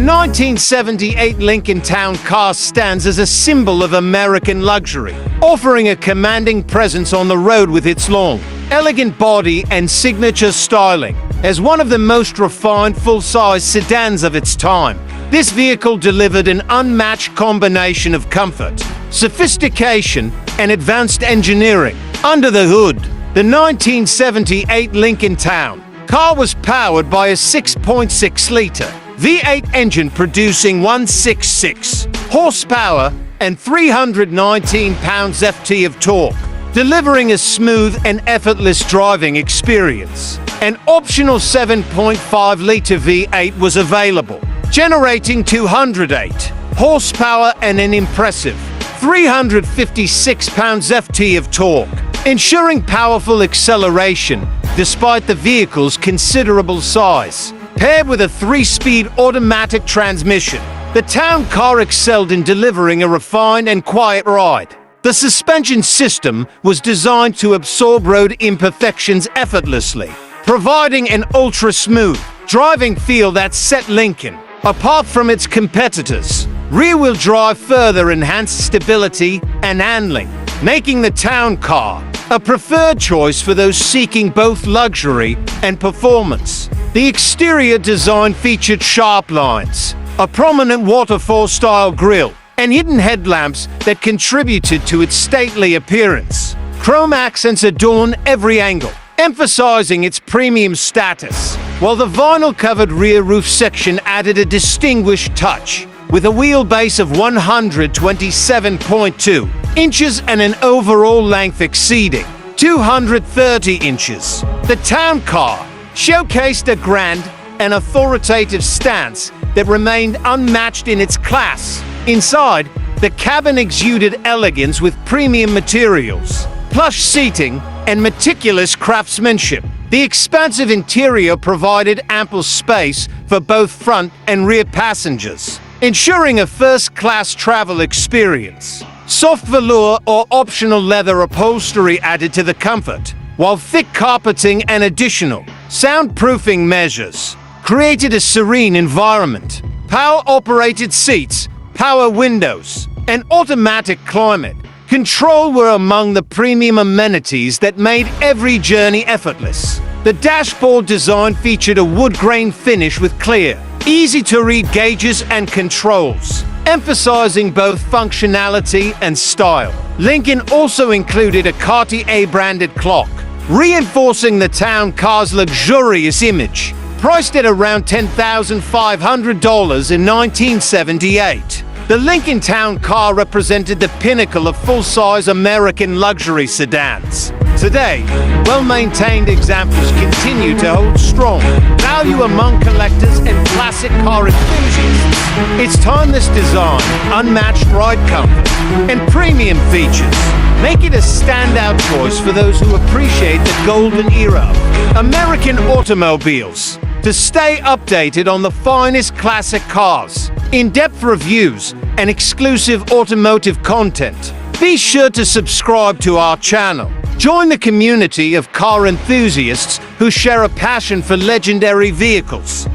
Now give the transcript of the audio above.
1978 Lincoln Town Car stands as a symbol of American luxury, offering a commanding presence on the road with its long, elegant body and signature styling. As one of the most refined full-size sedans of its time, this vehicle delivered an unmatched combination of comfort, sophistication, and advanced engineering. Under the hood, the 1978 Lincoln Town Car was powered by a 6.6-liter V8 engine producing 166 horsepower and 319 pounds-ft of torque, delivering a smooth and effortless driving experience. An optional 7.5-liter V8 was available, generating 208 horsepower and an impressive 356 pounds-ft of torque, ensuring powerful acceleration despite the vehicle's considerable size. Paired with a 3-speed automatic transmission, the Town Car excelled in delivering a refined and quiet ride. The suspension system was designed to absorb road imperfections effortlessly, providing an ultra-smooth driving feel that set Lincoln apart from its competitors. Rear-wheel drive further enhanced stability and handling, making the Town Car a preferred choice for those seeking both luxury and performance. The exterior design featured sharp lines, a prominent waterfall-style grille, and hidden headlamps that contributed to its stately appearance. Chrome accents adorn every angle, emphasizing its premium status, while the vinyl-covered rear roof section added a distinguished touch. With a wheelbase of 127.2 inches and an overall length exceeding 230 inches, the Town Car showcased a grand and authoritative stance that remained unmatched in its class. Inside, the cabin exuded elegance with premium materials, plush seating, and meticulous craftsmanship. The expansive interior provided ample space for both front and rear passengers, ensuring a first-class travel experience. Soft velour or optional leather upholstery added to the comfort, while thick carpeting and additional soundproofing measures created a serene environment. Power-operated seats, power windows, and automatic climate control were among the premium amenities that made every journey effortless. The dashboard design featured a wood grain finish with clear, easy-to-read gauges and controls, emphasizing both functionality and style. Lincoln also included a Cartier-branded clock, reinforcing the Town Car's luxurious image. Priced at around $10,500 in 1978, the Lincoln Town Car represented the pinnacle of full-size American luxury sedans. Today, well-maintained examples continue to hold strong value among collectors and classic car enthusiasts. Its timeless design, unmatched ride comfort, and premium features make it a standout choice for those who appreciate the golden era of American automobiles. To stay updated on the finest classic cars, in-depth reviews, and exclusive automotive content, be sure to subscribe to our channel. Join the community of car enthusiasts who share a passion for legendary vehicles.